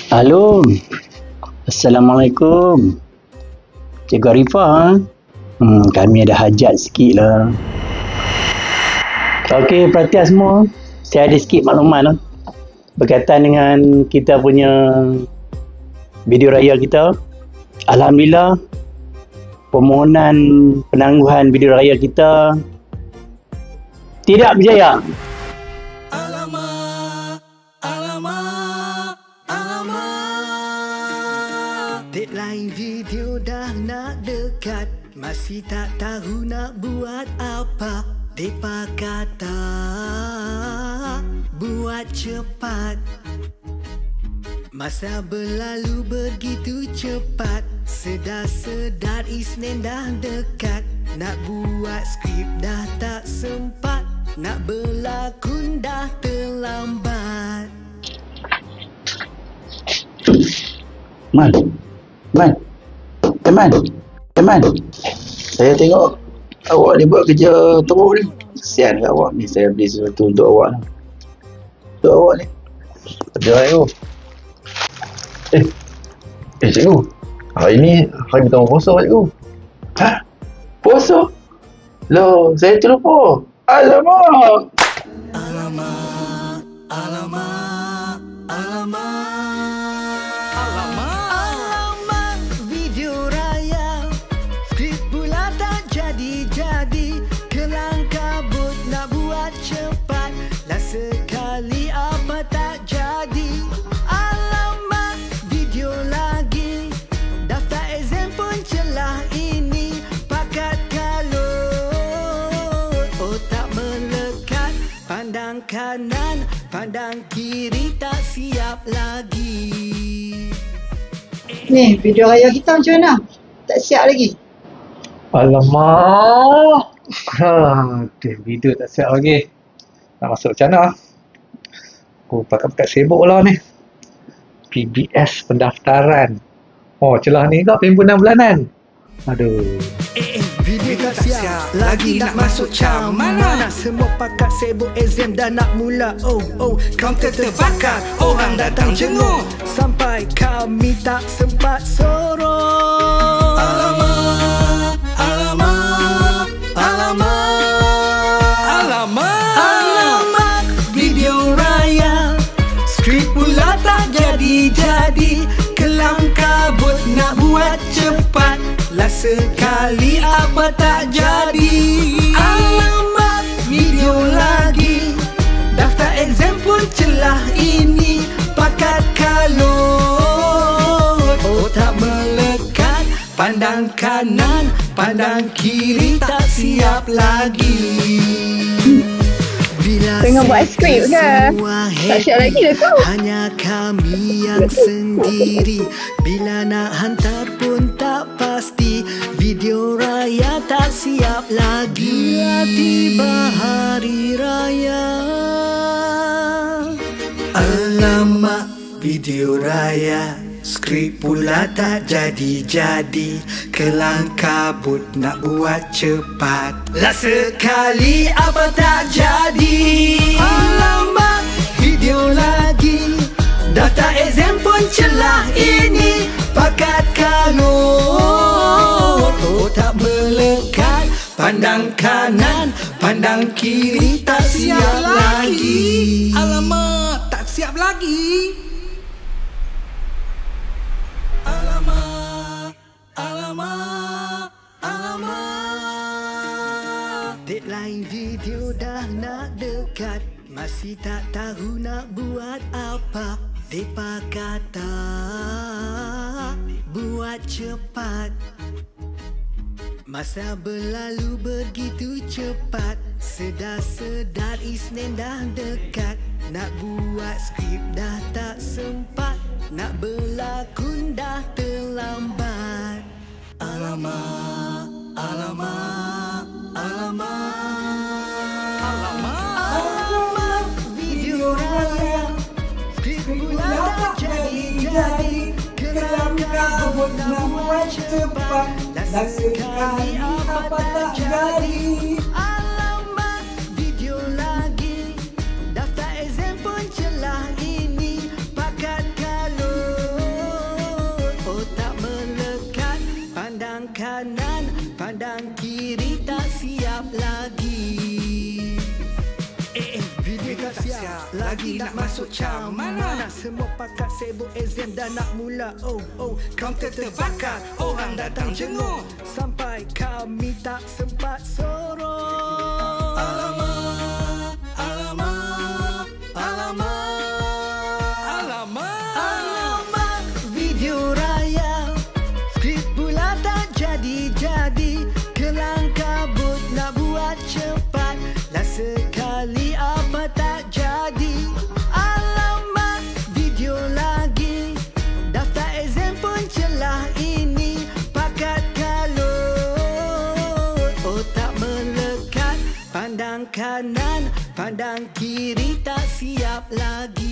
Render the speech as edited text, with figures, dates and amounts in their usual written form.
Halo, Assalamualaikum. Cikgu Arifah. Kami ada hajat sikit lah. Okey, perhatian semua. Saya ada sikit maklumat berkaitan dengan kita punya video raya kita. Alhamdulillah, permohonan penangguhan video raya kita tidak berjaya. Deadline video dah nak dekat, masih tak tahu nak buat apa. Depa kata buat cepat. Masa berlalu begitu cepat, sedar-sedar Isnin dah dekat. Nak buat skrip dah tak sempat, nak berlakon dah terlambat. Teman. Saya tengok awak ni buat kerja teruk ni. Kesian kat awak ni. Saya beli sesuatu untuk awak ni. Untuk awak ni. Kerja cikgu. Cikgu. Hari ni hari pertama puasa cikgu. Ha? Puasa? Loh, saya terlupa. Alamak. Video raya, skrip pula tak jadi-jadi. Kelang kabut nak buat cepat, lah sekali apa tak jadi. Alamak, video lagi, daftar exam pun celah ini. Pakat kalut, otak melekat. Pandang kanan, pandang kiri, tak siap lagi. Ni, video raya kita macam mana? Tak siap lagi? Alamak. Video tak siap lagi. Nak masuk macam mana? Aku pakat-pakat sibuk lah ni. PBS pendaftaran. Celah ni kau penimbunan bulanan. Aduh. Video tak siap, lagi nak masuk cam mana? Semua pakat sibuk exam dah nak mula. Kaunter terbakar, orang datang jenguk, sampai kami tak sempat sorong. Alamak, video raya, skrip pula tak jadi-jadi. Kelam kabut nak buat cepat, lah sekali apa tak jadi. Alamak, video lagi, daftar exam pun celah ini. Pakat kalut, otak melekat. Pandang kanan, pandang kiri, tak siap lagi. Bila tengah buat skrip ke? Tak siap lagi dah kau. hanya kami yang sendiri. Bila nak hantar pun tak pasti. Video raya tak siap lagi. Bila tiba hari raya, alamak, video raya, skrip pula tak jadi-jadi. Kelang kabut nak buat cepat, lah sekali apa tak jadi. Alamak, video lagi, daftar exam pun celah ini. Pakat kalut, otak melekat. Pandang kanan, pandang kiri, tak siap lagi. Alamak, tak siap lagi. Alamak. Deadline video dah nak dekat, masih tak tahu nak buat apa. Depa kata buat cepat. Masa berlalu begitu cepat, sedar-sedar Isnin dah dekat. Nak buat skrip dah tak sempat, nak berlakon dah terlambat. Alamak, video raya, skrip pula tak jadi-jadi. Kelam kabut nak buat cepat, dah sekali apa tak jadi. Alamak, video lagi, daftar exam pun celah ini. Pakat kalut, nak masuk cam mana? Semua pakat sibuk exam dah nak mula. Kaunter terbakar, orang datang jenguk, sampai kami tak sempat sorong. Alamak, alamak, alamak, alamak, alamak. Video raya, skrip pula tak jadi-jadi. Kelang kabut nak buat cepat, lah sekali apa tak jadi. Alamak, video lagi, daftar exam pun celah ini. Pakat kalut, otak melekat. Pandang kanan, pandang kiri, tak siap lagi.